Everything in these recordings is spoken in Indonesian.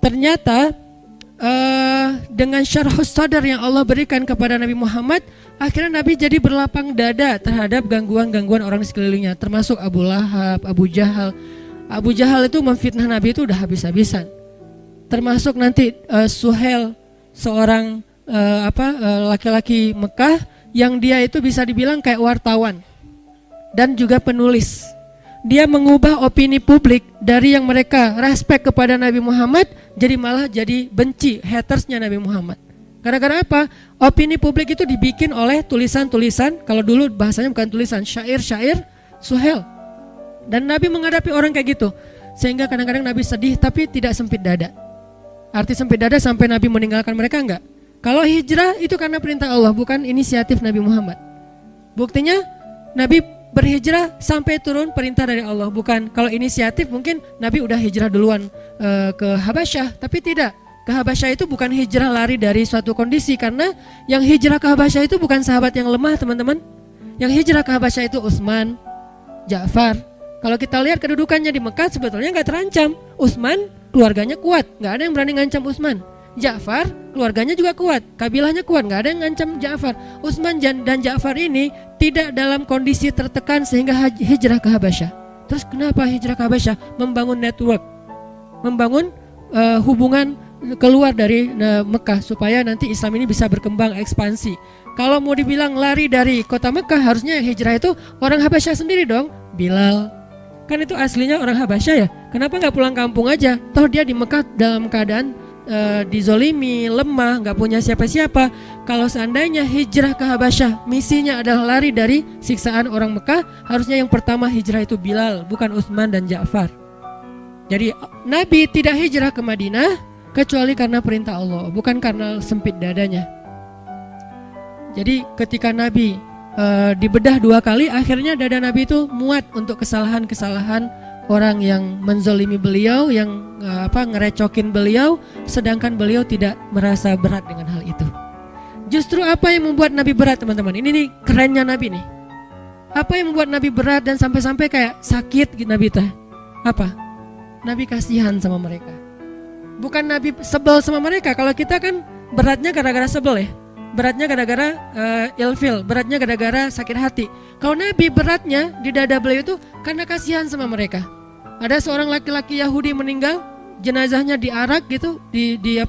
ternyata dengan syarhus sadar yang Allah berikan kepada Nabi Muhammad, akhirnya Nabi jadi berlapang dada terhadap gangguan-gangguan orang di sekelilingnya, termasuk Abu Lahab, Abu Jahal. Abu Jahal itu memfitnah Nabi itu udah habis-habisan. Termasuk nanti Suhail, seorang laki-laki Mekah yang dia itu bisa dibilang kayak wartawan dan juga penulis. Dia mengubah opini publik dari yang mereka respect kepada Nabi Muhammad jadi malah jadi benci, hatersnya Nabi Muhammad. Gara-gara apa? Opini publik itu dibikin oleh tulisan-tulisan, kalau dulu bahasanya bukan tulisan, syair-syair Suhail. Dan Nabi menghadapi orang kayak gitu, sehingga kadang-kadang Nabi sedih tapi tidak sempit dada. Arti sempit dada sampai Nabi meninggalkan mereka enggak. Kalau hijrah itu karena perintah Allah, bukan inisiatif Nabi Muhammad. Buktinya Nabi berhijrah sampai turun perintah dari Allah, bukan. Kalau inisiatif mungkin Nabi udah hijrah duluan ke Habasyah, tapi tidak. Ke Habasyah itu bukan hijrah lari dari suatu kondisi, karena yang hijrah ke Habasyah itu bukan sahabat yang lemah, teman-teman. Yang hijrah ke Habasyah itu Utsman, Ja'far. Kalau kita lihat kedudukannya di Mekah sebetulnya nggak terancam. Utsman keluarganya kuat, nggak ada yang berani ngancam Utsman. Ja'far keluarganya juga kuat, kabilahnya kuat, nggak ada yang ngancam Ja'far. Utsman dan Ja'far ini tidak dalam kondisi tertekan sehingga hijrah ke Habasyah. Terus kenapa hijrah ke Habasyah? Membangun network, membangun hubungan keluar dari Mekah supaya nanti Islam ini bisa berkembang, ekspansi. Kalau mau dibilang lari dari kota Mekah, harusnya hijrah itu orang Habasyah sendiri dong. Bilal kan itu aslinya orang Habasyah ya, kenapa nggak pulang kampung aja? Toh dia di Mekah dalam keadaan dizolimi, lemah, nggak punya siapa-siapa. Kalau seandainya hijrah ke Habasyah misinya adalah lari dari siksaan orang Mekah, harusnya yang pertama hijrah itu Bilal, bukan Utsman dan Ja'far. Jadi Nabi tidak hijrah ke Madinah kecuali karena perintah Allah, bukan karena sempit dadanya. Jadi ketika Nabi dibedah 2 kali, akhirnya dada Nabi itu muat untuk kesalahan-kesalahan orang yang menzolimi beliau, yang ngerecokin beliau, sedangkan beliau tidak merasa berat dengan hal itu. Justru apa yang membuat Nabi berat, teman-teman? Ini nih kerennya Nabi nih. Apa yang membuat Nabi berat dan sampai-sampai kayak sakit gitu Nabi teh? Apa? Nabi kasihan sama mereka. Bukan Nabi sebel sama mereka. Kalau kita kan beratnya gara-gara sebel ya. Beratnya gara-gara ilfil, beratnya gara-gara sakit hati. Kalau Nabi beratnya di dada beliau itu karena kasihan sama mereka. Ada seorang laki-laki Yahudi meninggal, jenazahnya diarak gitu,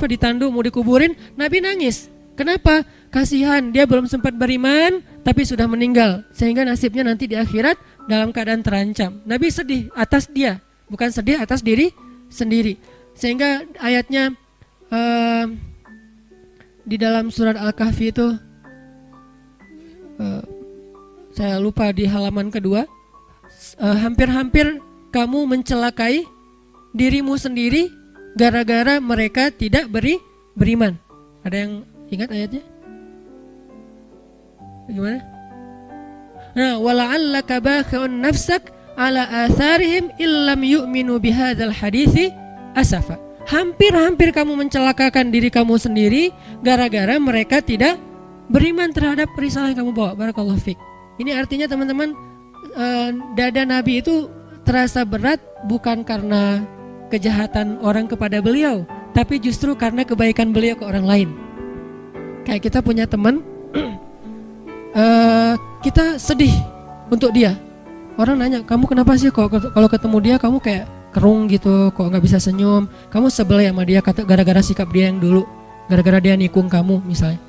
ditandu mau dikuburin, Nabi nangis. Kenapa? Kasihan, dia belum sempat beriman tapi sudah meninggal, sehingga nasibnya nanti di akhirat dalam keadaan terancam. Nabi sedih atas dia, bukan sedih atas diri sendiri. Sehingga ayatnya di dalam surat Al-Kahfi itu saya lupa di halaman kedua, hampir-hampir kamu mencelakai dirimu sendiri gara-gara mereka tidak beriman. Ada yang ingat ayatnya? Gimana? Nah, wala'allaka bakhi'un nafsak ala atharihim illam yu'minu bihadzal hadithi asafa. Hampir-hampir kamu mencelakakan diri kamu sendiri gara-gara mereka tidak beriman terhadap risalah yang kamu bawa. Barakallahu fiik. Ini artinya teman-teman, dada Nabi itu terasa berat bukan karena kejahatan orang kepada beliau, tapi justru karena kebaikan beliau ke orang lain. Kayak kita punya teman, kita sedih untuk dia. Orang nanya, kamu kenapa sih kalau ketemu dia kamu kayak kerung gitu, kok nggak bisa senyum? Kamu sebel ya sama dia gara-gara sikap dia yang dulu, gara-gara dia nikung kamu misalnya.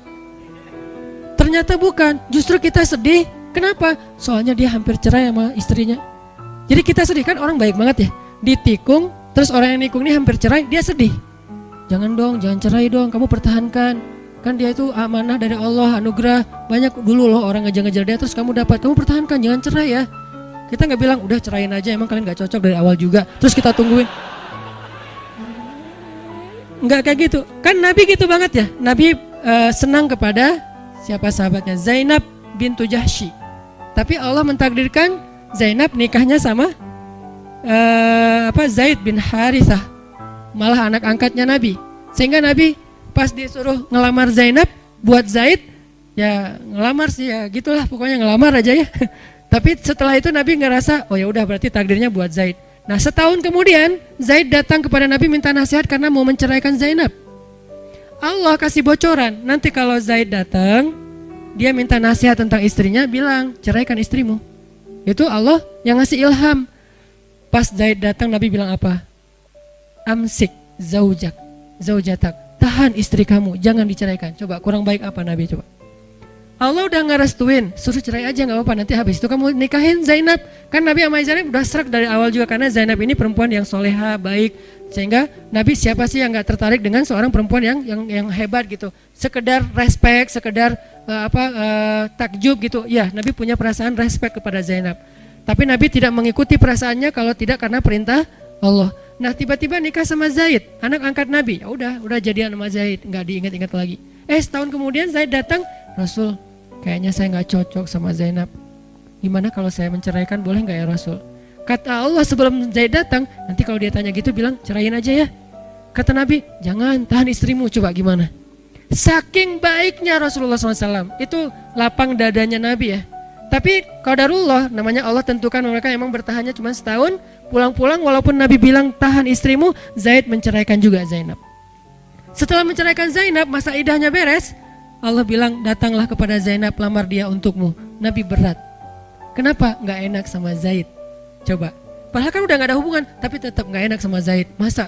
Ternyata bukan, justru kita sedih. Kenapa? Soalnya dia hampir cerai sama istrinya. Jadi kita sedih, kan orang baik banget ya, ditikung, terus orang yang nikung ini hampir cerai, dia sedih. Jangan dong, jangan cerai dong, kamu pertahankan. Kan dia itu amanah dari Allah, anugerah. Banyak dulu loh orang ngejar-ngejar dia, terus kamu dapat, kamu pertahankan, jangan cerai ya. Kita gak bilang, udah cerain aja, emang kalian gak cocok dari awal juga, terus kita tungguin. Enggak kayak gitu, kan Nabi gitu banget ya. Nabi senang kepada siapa sahabatnya? Zainab bintu Jahsy. Tapi Allah mentakdirkan Zainab nikahnya sama Zaid bin Harithah, malah anak angkatnya Nabi. Sehingga Nabi pas disuruh ngelamar Zainab buat Zaid, ya ngelamar sih ya gitulah, pokoknya ngelamar aja ya. Tapi setelah itu Nabi ngerasa, oh ya udah berarti takdirnya buat Zaid. Nah setahun kemudian Zaid datang kepada Nabi minta nasihat karena mau menceraikan Zainab. Allah kasih bocoran, nanti kalau Zaid datang, dia minta nasihat tentang istrinya, bilang ceraikan istrimu. Itu Allah yang ngasih ilham. Pas Zaid datang Nabi bilang apa? Amsik zaujatak, tahan istri kamu, jangan diceraikan. Coba kurang baik apa Nabi coba? Allah udah ngerestuin, suruh cerai aja nggak apa-apa, nanti habis itu kamu nikahin Zainab. Kan Nabi sama Zainab udah serak dari awal juga, karena Zainab ini perempuan yang soleha, baik. Sehingga Nabi siapa sih yang nggak tertarik dengan seorang perempuan yang hebat gitu. Sekedar respect, sekedar takjub gitu. Ya Nabi punya perasaan respect kepada Zainab. Tapi Nabi tidak mengikuti perasaannya kalau tidak karena perintah Allah. Nah tiba-tiba nikah sama Zaid, anak angkat Nabi. Ya udah jadian sama Zaid, nggak diingat-ingat lagi. Setahun kemudian Zaid datang, Rasul, kayaknya saya nggak cocok sama Zainab. Gimana kalau saya menceraikan, boleh nggak ya Rasul? Kata Allah sebelum Zaid datang, nanti kalau dia tanya gitu bilang ceraiin aja ya. Kata Nabi, jangan, tahan istrimu. Coba gimana? Saking baiknya Rasulullah SAW, itu lapang dadanya Nabi ya. Tapi qadarullah, namanya Allah tentukan mereka emang bertahannya cuma setahun. Pulang-pulang walaupun Nabi bilang tahan istrimu, Zaid menceraikan juga Zainab. Setelah menceraikan Zainab, masa idahnya beres, Allah bilang datanglah kepada Zainab, lamar dia untukmu. Nabi berat. Kenapa? Gak enak sama Zaid. Coba. Padahal kan udah gak ada hubungan, tapi tetap gak enak sama Zaid. Masa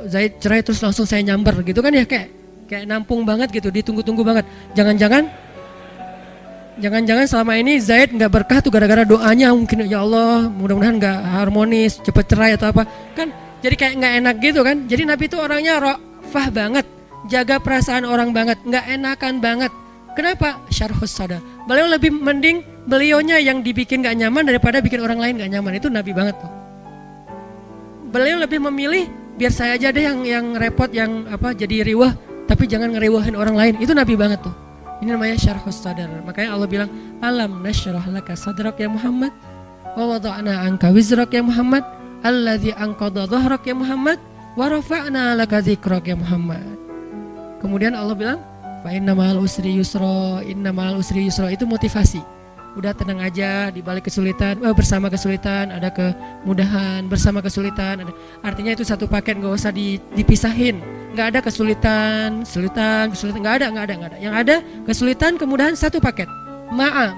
Zaid cerai terus langsung saya nyamber gitu kan ya, kayak nampung banget gitu, ditunggu-tunggu banget. Jangan-jangan selama ini Zaid gak berkah tuh gara-gara doanya mungkin, ya Allah mudah-mudahan gak harmonis, cepet cerai atau apa. Kan jadi kayak gak enak gitu kan. Jadi Nabi itu orangnya ra'fah banget, jaga perasaan orang banget, gak enakan banget. Kenapa? Syarhus sadar. Beliau lebih mending beliaunya yang dibikin gak nyaman daripada bikin orang lain gak nyaman. Itu Nabi banget tuh. Beliau lebih memilih biar saya aja deh yang repot, yang jadi riwah, tapi jangan ngeriwahin orang lain. Itu Nabi banget tuh. Ini namanya syarhus sadar. Makanya Allah bilang, alam nasyrah laka sadrak ya Muhammad, wa wada'na anka wizrak ya Muhammad, alladzi anqadha dhahrak ya Muhammad, wa rafa'na laka dzikrak ya Muhammad. Kemudian Allah bilang, fa inna ma'al usri yusra, inna ma'al usri yusra. Itu motivasi. Udah tenang aja di balik kesulitan, bersama kesulitan ada kemudahan, bersama kesulitan ada. Artinya itu satu paket, nggak usah dipisahin. Nggak ada kesulitan, nggak ada. Yang ada kesulitan, kemudahan, satu paket.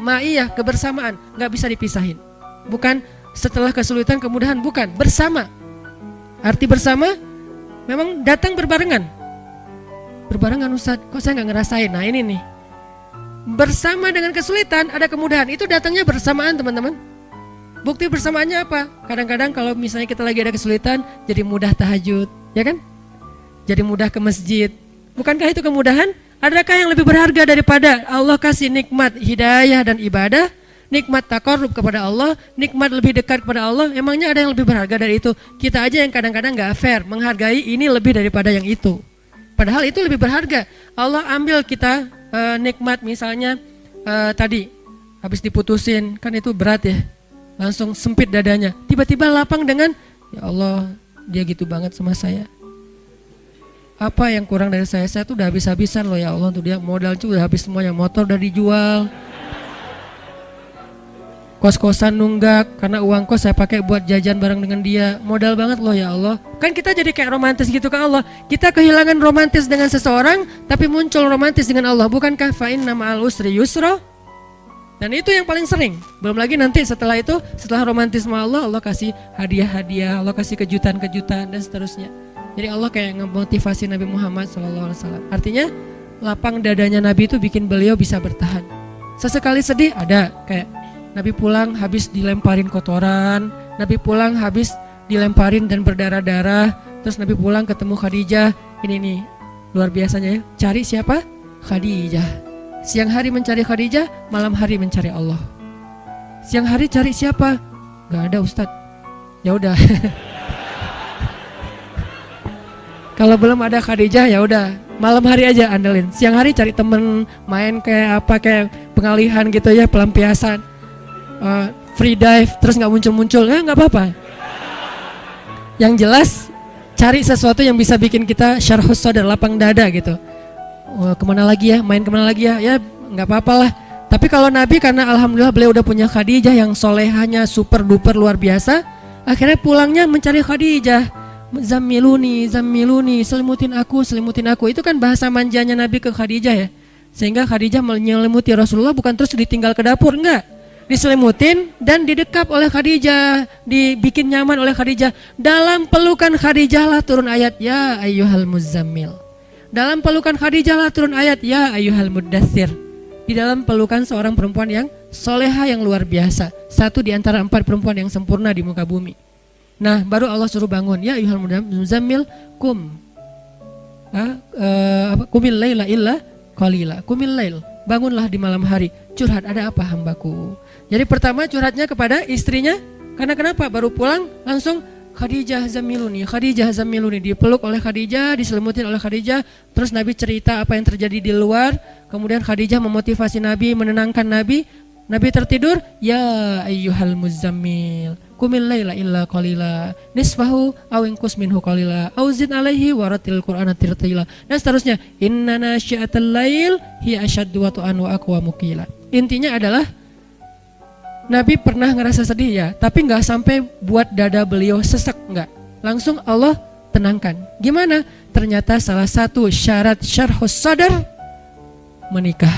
Ma'iyah, kebersamaan, nggak bisa dipisahin. Bukan setelah kesulitan kemudahan, bukan, bersama. Arti bersama memang datang berbarengan. Berbarengan Ustaz, kok saya nggak ngerasain? Nah ini nih, bersama dengan kesulitan ada kemudahan, itu datangnya bersamaan teman-teman. Bukti bersamaannya apa? Kadang-kadang kalau misalnya kita lagi ada kesulitan, jadi mudah tahajud, ya kan? Jadi mudah ke masjid. Bukankah itu kemudahan? Adakah yang lebih berharga daripada Allah kasih nikmat hidayah dan ibadah, nikmat taqarrub kepada Allah, nikmat lebih dekat kepada Allah? Emangnya ada yang lebih berharga dari itu? Kita aja yang kadang-kadang gak fair, menghargai ini lebih daripada yang itu. Padahal itu lebih berharga. Allah ambil kita nikmat misalnya tadi habis diputusin, kan itu berat ya, langsung sempit dadanya. Tiba-tiba lapang dengan, ya Allah dia gitu banget sama saya. Apa yang kurang dari saya tuh udah habis-habisan loh ya Allah, tuh dia modal tuh udah habis semuanya, motor udah dijual, kos-kosan nunggak karena uang kos saya pakai buat jajan bareng dengan dia, modal banget loh ya Allah. Kan kita jadi kayak romantis gitu ke Allah. Kita kehilangan romantis dengan seseorang, tapi muncul romantis dengan Allah. Bukankah fa inna ma'al usri yusra? Dan itu yang paling sering. Belum lagi nanti setelah itu, setelah romantis sama Allah, Allah kasih hadiah-hadiah, Allah kasih kejutan-kejutan dan seterusnya. Jadi Allah kayak ngemotivasi Nabi Muhammad SAW. Artinya lapang dadanya Nabi itu bikin beliau bisa bertahan. Sesekali sedih ada, kayak Nabi pulang habis dilemparin kotoran, Nabi pulang habis dilemparin dan berdarah-darah, terus Nabi pulang ketemu Khadijah. Ini nih luar biasanya ya, cari siapa? Khadijah. Siang hari mencari Khadijah, malam hari mencari Allah. Siang hari cari siapa? Gak ada Ustadz. Ya udah. Kalau belum ada Khadijah ya udah, malam hari aja andelin. Siang hari cari temen, main kayak pengalihan gitu ya, pelampiasan. Free dive terus nggak muncul-muncul, nggak apa-apa. Yang jelas cari sesuatu yang bisa bikin kita syarhus sadar, lapang dada gitu. Kemana lagi ya, main kemana lagi ya, ya nggak apa-apa lah. Tapi kalau Nabi, karena alhamdulillah beliau udah punya Khadijah yang solehahnya super duper luar biasa, Akhirnya pulangnya mencari Khadijah. Zammiluni, zammiluni, selimutin aku, selimutin aku. Itu kan bahasa manjanya Nabi ke Khadijah ya. Sehingga Khadijah menyelimuti Rasulullah, bukan terus ditinggal ke dapur, enggak. Diselimutin dan didekap oleh Khadijah, dibikin nyaman oleh Khadijah. Dalam pelukan Khadijah lah turun ayat ya ayyuhal muzammil. Dalam pelukan Khadijah lah turun ayat ya ayyuhal muddatsir. Di dalam pelukan seorang perempuan yang soleha yang luar biasa, satu di antara 4 perempuan yang sempurna di muka bumi. Nah, baru Allah suruh bangun ya ayyuhal muzammil kumil laila illa qalila. Kumil lail, bangunlah di malam hari. Curhat, ada apa hambaku? Jadi pertama curhatnya kepada istrinya, karena kenapa? Baru pulang langsung Khadijah zammiluni, dipeluk oleh Khadijah, diselimutin oleh Khadijah. Terus Nabi cerita apa yang terjadi di luar. Kemudian Khadijah memotivasi Nabi, menenangkan Nabi. Nabi tertidur, ya ayyuhal muzammil qumil laila illa qalila nisfahu aw inqus minhu qalila aw zid alaihi waratil qur'ana tartila. Dan seterusnya, inna nasyi'atal lail hiya asyaddu wat'an wa aqwamu qila. Intinya adalah Nabi pernah ngerasa sedih ya, tapi nggak sampai buat dada beliau sesek, nggak. Langsung Allah tenangkan. Gimana? Ternyata salah satu syarat syarhus sadar menikah.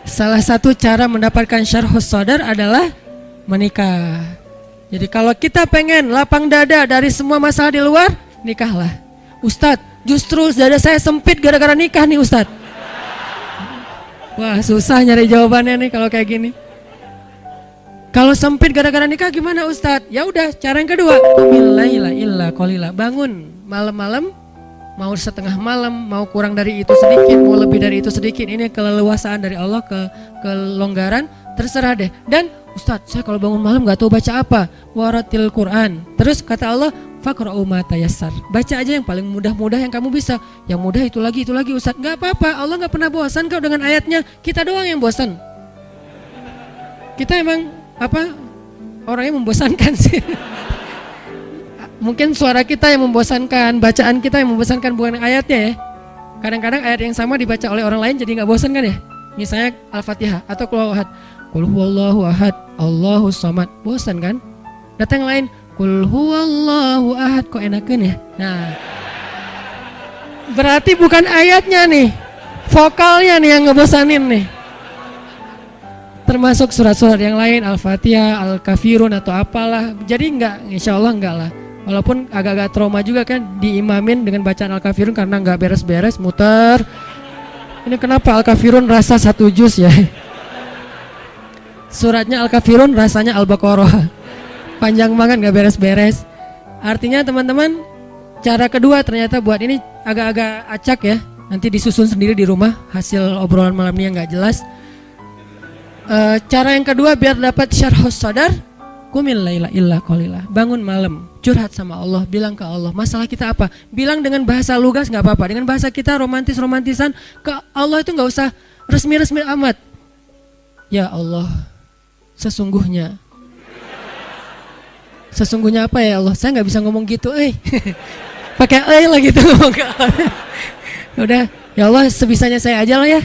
Salah satu cara mendapatkan syarhus sadar adalah menikah. Jadi kalau kita pengen lapang dada dari semua masalah di luar, nikahlah. Ustadz, justru dada saya sempit gara-gara nikah nih Ustadz. Wah, susah nyari jawabannya nih kalau kayak gini. Kalau sempit gara-gara nikah gimana Ustadz? Ya udah, cara yang kedua, qumil laila illa qalila. Bangun malam-malam, mau setengah malam, mau kurang dari itu sedikit, mau lebih dari itu sedikit. Ini keleluasaan dari Allah, kelonggaran, terserah deh. Dan Ustadz, saya kalau bangun malam gak tahu baca apa. Waratil Quran. Terus kata Allah, faqra'u ma tayassar. Baca aja yang paling mudah-mudah yang kamu bisa. Yang mudah itu lagi Ustadz. Gak apa-apa, Allah gak pernah bosan kok dengan ayatnya. Kita doang yang bosan. Kita emang orangnya membosankan sih. Mungkin suara kita yang membosankan, bacaan kita yang membosankan, bukan ayatnya ya. Kadang-kadang ayat yang sama dibaca oleh orang lain jadi gak bosan kan ya. Misalnya Al-Fatihah atau Qul huwallahu ahad, Allahus samad. Bosan kan? Datang yang lain, Qul huwallahu ahad, kok enakan ya? Nah, berarti bukan ayatnya nih, vokalnya nih yang ngebosanin nih. Termasuk surat-surat yang lain, Al-Fatihah, Al-Kafirun atau apalah. Jadi insya Allah enggak lah. Walaupun agak-agak trauma juga kan diimamin dengan bacaan Al-Kafirun karena enggak beres-beres, muter. Ini kenapa Al-Kafirun rasa 1 juz ya? Suratnya Al-Kafirun rasanya Al-Baqarah. Panjang banget enggak beres-beres. Artinya teman-teman, cara kedua ternyata buat ini agak-agak acak ya. Nanti disusun sendiri di rumah hasil obrolan malam ini yang enggak jelas. Cara yang kedua biar dapat syarhus sadar, qumil laila illa qalila. Bangun malam, curhat sama Allah, bilang ke Allah, masalah kita apa? Bilang dengan bahasa lugas nggak apa-apa, dengan bahasa kita romantisan ke Allah itu nggak usah resmi amat. Ya Allah, sesungguhnya apa ya Allah? Saya nggak bisa ngomong gitu, pakai lah gitu ngomong ke Allah. Udah, ya Allah sebisanya saya aja lah ya.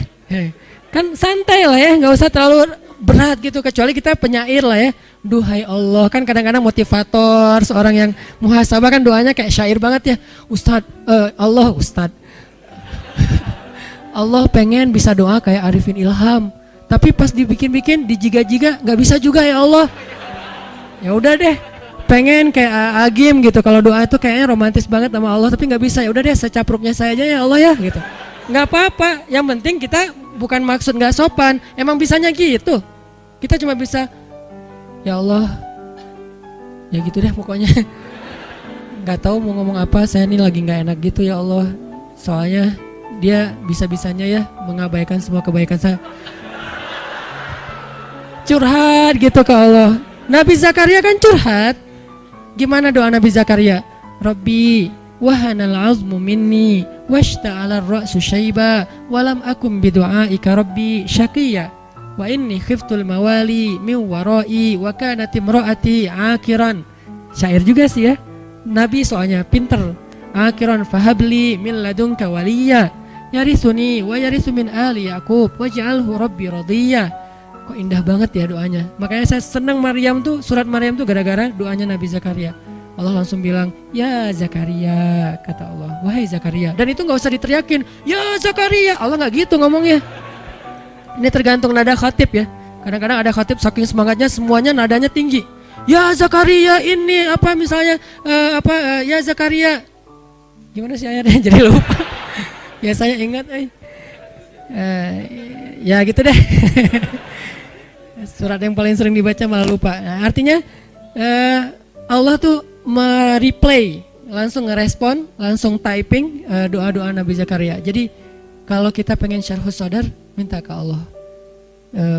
Kan santai lah ya, nggak usah terlalu berat gitu, kecuali kita penyair lah ya. Duhai Allah, kan kadang-kadang motivator, seorang yang muhasabah kan doanya kayak syair banget ya. Ustadz Allah pengen bisa doa kayak Arifin Ilham, tapi pas dibikin-bikin, dijiga-jiga nggak bisa juga ya Allah. Ya udah deh, pengen kayak Agim gitu, kalau doa itu kayaknya romantis banget sama Allah, tapi nggak bisa. Ya udah deh, secapruknya saya aja ya Allah ya gitu. Nggak apa-apa, yang penting kita bukan maksud nggak sopan, emang bisanya gitu. Kita cuma bisa, ya Allah, ya gitu deh pokoknya. Nggak tahu mau ngomong apa, saya ini lagi nggak enak gitu ya Allah. Soalnya dia bisa-bisanya ya mengabaikan semua kebaikan saya. Curhat gitu ke Allah. Nabi Zakaria kan curhat. Gimana doa Nabi Zakaria? Rabbi wahanal azmu minni washta'ala ar-ra'su syaiba walam akum bidu'aika rabbi syaqiya wa inni khiftul mawali min wara'i wa kanat imra'ati akiran. Syair juga sih ya. Nabi soalnya pinter. Akiran fahabli min ladunka waliya yarisuni wa yarisu min ali yaqub waj'alhu rabbi radiyya. Kok indah banget ya doanya. Makanya saya senang Maryam tuh, surat Maryam tuh gara-gara doanya Nabi Zakaria. Allah langsung bilang, ya Zakaria, kata Allah, wahai Zakaria. Dan itu gak usah diteriakin, ya Zakaria. Allah gak gitu ngomongnya. Ini tergantung nada khatib ya. Kadang-kadang ada khatib saking semangatnya semuanya nadanya tinggi. Ya Zakaria ini apa misalnya ya Zakaria. Gimana sih ayatnya jadi lupa. Ya saya ingat ya gitu deh. Surat yang paling sering dibaca malah lupa. Nah, artinya Allah tuh mereplay, langsung ngerespon, langsung typing doa-doa Nabi Zakaria. Jadi kalau kita pengen syarhus sadar, minta ke Allah.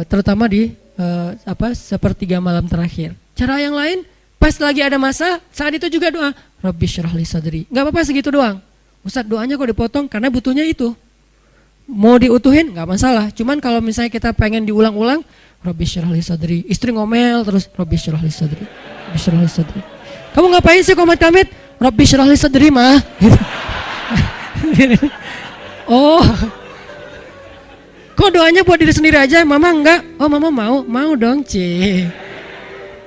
Terutama di sepertiga malam terakhir. Cara yang lain, pas lagi ada masa, saat itu juga doa, Rabbi syrah li sadri. Gak apa-apa segitu doang. Ustadz doanya kok dipotong karena butuhnya itu. Mau diutuhin gak masalah. Cuman kalau misalnya kita pengen diulang-ulang, Rabbi syrah li sadri. Istri ngomel terus, Rabbi syrah li sadri. Rabbi syrah li sadri. Kamu ngapain sih komat-kamit? Rabbi syrah li sadri mah. Oh. Kok doanya buat diri sendiri aja, mama enggak? Oh mama mau dong Ci.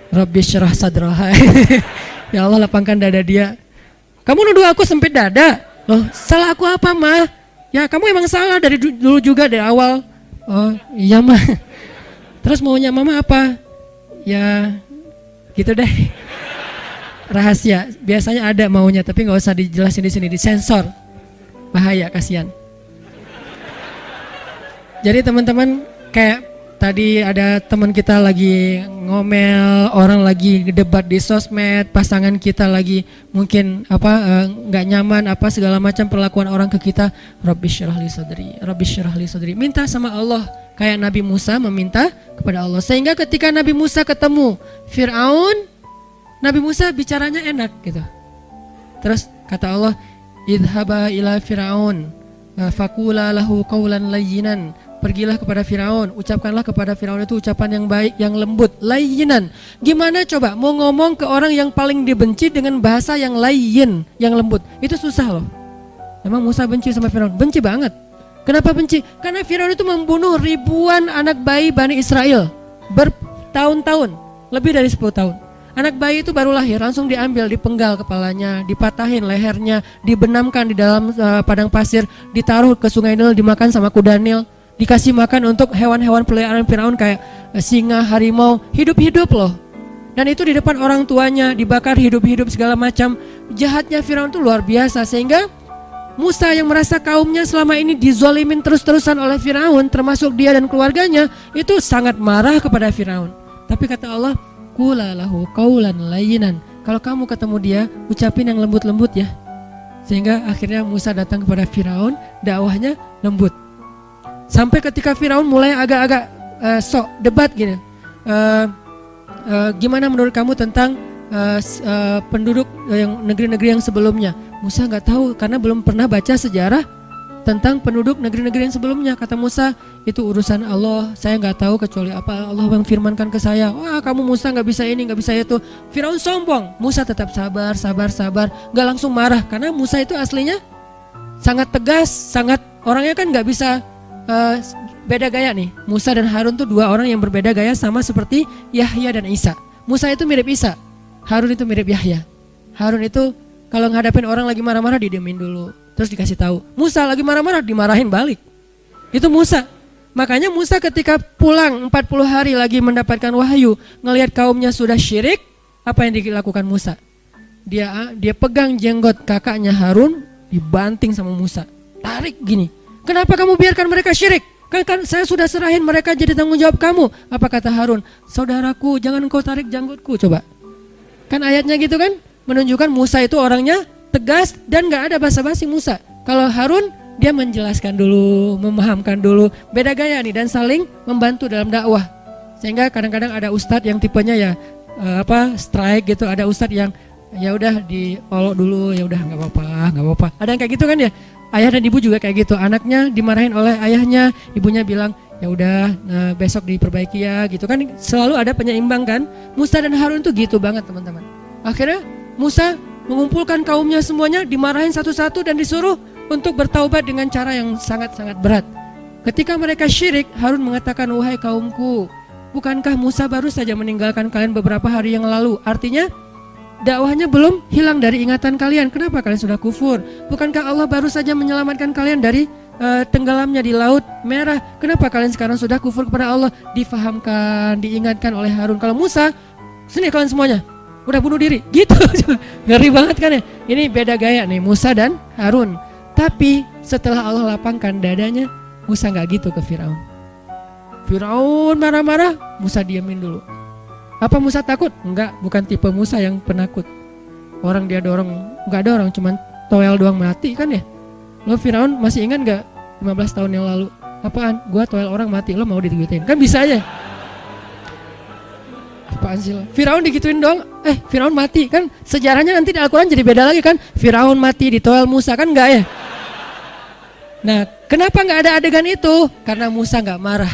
Rabbi syrah sadraha. Ya Allah lapangkan dada dia. Kamu nuduh aku sempit dada? Loh salah aku apa mah? Ya kamu emang salah dari dulu juga dari awal. Oh iya mah. Terus maunya mama apa? Ya gitu deh. Rahasia, biasanya ada maunya tapi gak usah dijelasin di sini, disensor. Bahaya, kasihan. Jadi teman-teman kayak tadi ada teman kita lagi ngomel, orang lagi debat di sosmed, pasangan kita lagi mungkin nggak nyaman segala macam perlakuan orang ke kita. Rabbi syrah li sadri, Rabbi syrah li sadri. Minta sama Allah kayak Nabi Musa meminta kepada Allah. Sehingga ketika Nabi Musa ketemu Fir'aun, Nabi Musa bicaranya enak gitu. Terus kata Allah, idhaba ila Fir'aun faqula lahu qawlan layyinan. Pergilah kepada Firaun, ucapkanlah kepada Firaun itu ucapan yang baik, yang lembut, layyinan. Gimana coba mau ngomong ke orang yang paling dibenci dengan bahasa yang layyin, yang lembut? Itu susah loh. Emang Musa benci sama Firaun? Benci banget. Kenapa benci? Karena Firaun itu membunuh ribuan anak bayi Bani Israel bertahun-tahun, lebih dari 10 tahun. Anak bayi itu baru lahir, langsung diambil, dipenggal kepalanya, dipatahin lehernya, dibenamkan di dalam padang pasir, ditaruh ke sungai Nil, dimakan sama kuda Nil. Dikasih makan untuk hewan-hewan peliharaan Firaun kayak singa, harimau, hidup-hidup loh. Dan itu di depan orang tuanya, dibakar hidup-hidup segala macam. Jahatnya Firaun itu luar biasa sehingga Musa yang merasa kaumnya selama ini dizolimin terus-terusan oleh Firaun, termasuk dia dan keluarganya, itu sangat marah kepada Firaun. Tapi kata Allah, qula lahu qawlan layyinan. Kalau kamu ketemu dia, ucapin yang lembut-lembut ya. Sehingga akhirnya Musa datang kepada Firaun, dakwahnya lembut. Sampai ketika Firaun mulai agak-agak sok debat gini, gimana menurut kamu tentang penduduk yang negeri-negeri yang sebelumnya? Musa nggak tahu karena belum pernah baca sejarah tentang penduduk negeri-negeri yang sebelumnya. Kata Musa, itu urusan Allah, saya nggak tahu kecuali apa Allah yang firmankan ke saya. Wah kamu Musa nggak bisa ini, nggak bisa itu. Firaun sombong. Musa tetap sabar, nggak langsung marah karena Musa itu aslinya sangat tegas, sangat orangnya kan nggak bisa. Beda gaya nih. Musa dan Harun tuh dua orang yang berbeda gaya, sama seperti Yahya dan Isa. Musa itu mirip Isa, Harun itu mirip Yahya. Harun itu kalau ngadapin orang lagi marah-marah didiemin dulu, terus dikasih tahu. Musa lagi marah-marah dimarahin balik. Itu Musa. Makanya Musa ketika pulang 40 hari lagi mendapatkan wahyu, ngelihat kaumnya sudah syirik, apa yang dilakukan Musa? Dia pegang jenggot kakaknya Harun, dibanting sama Musa. Tarik gini. Kenapa kamu biarkan mereka syirik? Kan saya sudah serahin mereka jadi tanggung jawab kamu. Apa kata Harun? Saudaraku, jangan engkau tarik janggutku. Coba. Kan ayatnya gitu kan? Menunjukkan Musa itu orangnya tegas dan gak ada basa-basi Musa. Kalau Harun, dia menjelaskan dulu, memahamkan dulu. Beda gaya nih dan saling membantu dalam dakwah. Sehingga kadang-kadang ada ustadz yang tipenya ya strike gitu. Ada ustadz yang ya udah diolok dulu, ya udah nggak apa-apa. Ada yang kayak gitu kan ya? Ayah dan ibu juga kayak gitu, anaknya dimarahin oleh ayahnya, ibunya bilang ya udah besok diperbaiki ya gitu kan, selalu ada penyeimbang kan. Musa dan Harun tuh gitu banget teman-teman. Akhirnya Musa mengumpulkan kaumnya semuanya, dimarahin satu-satu dan disuruh untuk bertaubat dengan cara yang sangat-sangat berat. Ketika mereka syirik, Harun mengatakan, wahai kaumku, bukankah Musa baru saja meninggalkan kalian beberapa hari yang lalu? Artinya dakwahnya belum hilang dari ingatan kalian. Kenapa kalian sudah kufur? Bukankah Allah baru saja menyelamatkan kalian dari tenggelamnya di Laut Merah? Kenapa kalian sekarang sudah kufur kepada Allah? Difahamkan, diingatkan oleh Harun. Kalau Musa, sini kalian semuanya, udah bunuh diri, gitu. Ngeri banget kan ya? Ini beda gaya nih, Musa dan Harun. Tapi setelah Allah lapangkan dadanya, Musa gak gitu ke Firaun. Firaun marah-marah, Musa diamin dulu. Apa Musa takut? Enggak, bukan tipe Musa yang penakut. Orang dia dorong, gak ada orang, cuman toel doang mati kan ya. Lo Firaun masih ingat gak 15 tahun yang lalu? Apaan? Gua toel orang mati, lo mau digituin? Kan bisa aja. Apaan sih lo? Firaun digituin dong. Firaun mati kan, sejarahnya nanti di Al-Quran jadi beda lagi kan. Firaun mati ditoel Musa, kan enggak ya? Nah, kenapa enggak ada adegan itu? Karena Musa enggak marah.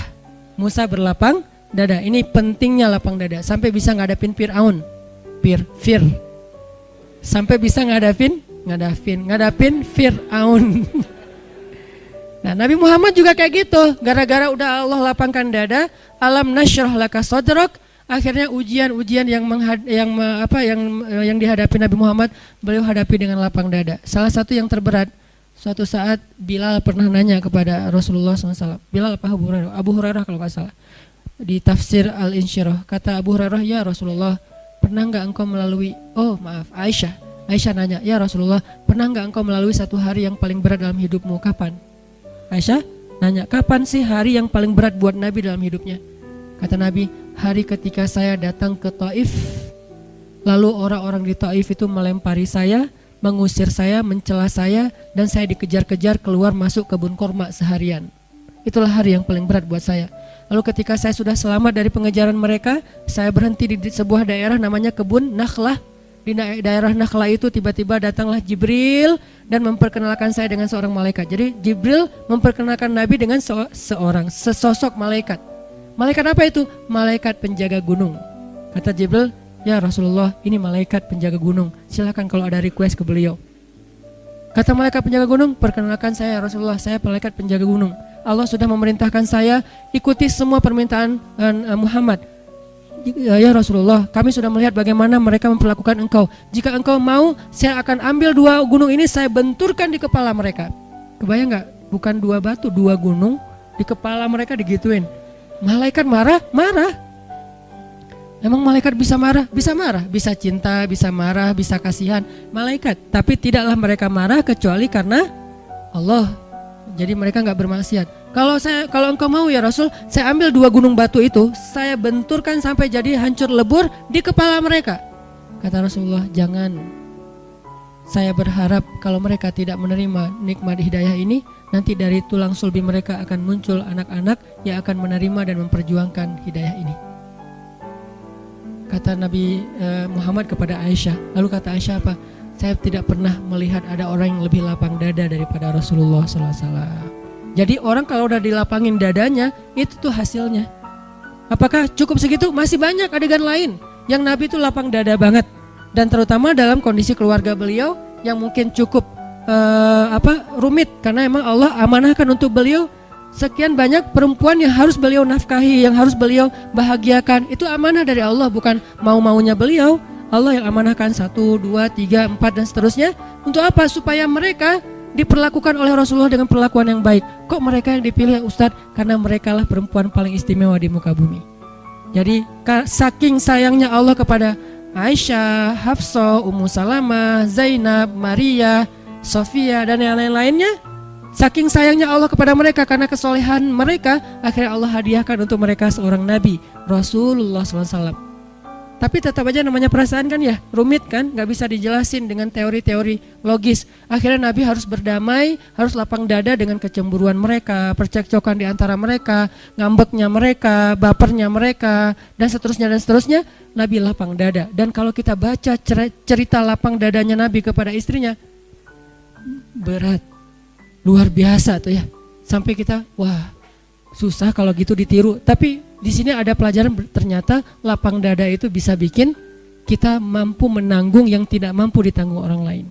Musa berlapang dada. Ini pentingnya lapang dada. Sampai bisa ngadapin Firaun. Fir. Sampai bisa ngadapin Firaun. Nah, Nabi Muhammad juga kayak gitu. Gara-gara udah Allah lapangkan dada, alam nasyrah laka sadrak. Akhirnya ujian-ujian yang dihadapi Nabi Muhammad, beliau hadapi dengan lapang dada. Salah satu yang terberat, suatu saat Bilal pernah nanya kepada Rasulullah SAW. Bilal apa Abu Hurairah kalau nggak salah. Di tafsir Al-Insyirah, kata Abu Hurairah, ya Rasulullah, pernah nggak engkau melalui, Aisyah nanya, ya Rasulullah, pernah nggak engkau melalui satu hari yang paling berat dalam hidupmu? Kapan? Aisyah nanya, kapan sih hari yang paling berat buat Nabi dalam hidupnya? Kata Nabi, hari ketika saya datang ke Taif, lalu orang-orang di Taif itu melempari saya, mengusir saya, mencela saya, dan saya dikejar-kejar keluar masuk kebun kurma seharian. Itulah hari yang paling berat buat saya. Lalu ketika saya sudah selamat dari pengejaran mereka, saya berhenti di sebuah daerah namanya kebun Nakhlah. Di daerah Nakhlah itu tiba-tiba datanglah Jibril dan memperkenalkan saya dengan seorang malaikat. Jadi Jibril memperkenalkan Nabi dengan sesosok malaikat. Malaikat apa itu? Malaikat penjaga gunung. Kata Jibril, ya Rasulullah, ini malaikat penjaga gunung. Silakan kalau ada request ke beliau. Kata malaikat penjaga gunung, perkenalkan saya Rasulullah, saya malaikat penjaga gunung. Allah sudah memerintahkan saya ikuti semua permintaan Muhammad. Ya Rasulullah, kami sudah melihat bagaimana mereka memperlakukan engkau. Jika engkau mau, saya akan ambil 2 gunung ini, saya benturkan di kepala mereka. Kebayang gak? Bukan 2 batu, 2 gunung di kepala mereka digituin. Malaikat marah. Emang malaikat bisa marah? Bisa marah, bisa cinta, bisa marah, bisa kasihan. Malaikat, tapi tidaklah mereka marah kecuali karena Allah. Jadi mereka nggak bermaksiat. Kalau engkau mau ya Rasul, saya ambil 2 gunung batu itu, saya benturkan sampai jadi hancur lebur di kepala mereka. Kata Rasulullah, jangan. Saya berharap kalau mereka tidak menerima nikmat hidayah ini, nanti dari tulang sulbi mereka akan muncul anak-anak yang akan menerima dan memperjuangkan hidayah ini. Kata Nabi Muhammad kepada Aisyah. Lalu kata Aisyah apa? Saya tidak pernah melihat ada orang yang lebih lapang dada daripada Rasulullah SAW. Jadi orang kalau udah dilapangin dadanya, itu tuh hasilnya. Apakah cukup segitu? Masih banyak adegan lain yang Nabi itu lapang dada banget. Dan terutama dalam kondisi keluarga beliau yang mungkin cukup rumit, karena emang Allah amanahkan untuk beliau sekian banyak perempuan yang harus beliau nafkahi, yang harus beliau bahagiakan. Itu amanah dari Allah, bukan mau-maunya beliau. Allah yang amanahkan 1, 2, 3, 4 dan seterusnya. Untuk apa? Supaya mereka diperlakukan oleh Rasulullah dengan perlakuan yang baik. Kok mereka yang dipilih Ustadz? Karena mereka lah perempuan paling istimewa di muka bumi. Jadi saking sayangnya Allah kepada Aisyah, Hafsah, Ummu Salamah, Zainab, Maria, Sofia dan yang lain-lainnya, saking sayangnya Allah kepada mereka karena kesolehan mereka, akhirnya Allah hadiahkan untuk mereka seorang Nabi, Rasulullah SAW. Tapi tetap aja namanya perasaan kan ya, rumit kan, gak bisa dijelasin dengan teori-teori logis. Akhirnya Nabi harus berdamai, harus lapang dada dengan kecemburuan mereka, percekcokan di antara mereka, ngambeknya mereka, bapernya mereka, dan seterusnya. Nabi lapang dada. Dan kalau kita baca cerita lapang dadanya Nabi kepada istrinya, berat, luar biasa tuh ya. Sampai kita, wah susah kalau gitu ditiru. Tapi di sini ada pelajaran, ternyata lapang dada itu bisa bikin kita mampu menanggung yang tidak mampu ditanggung orang lain.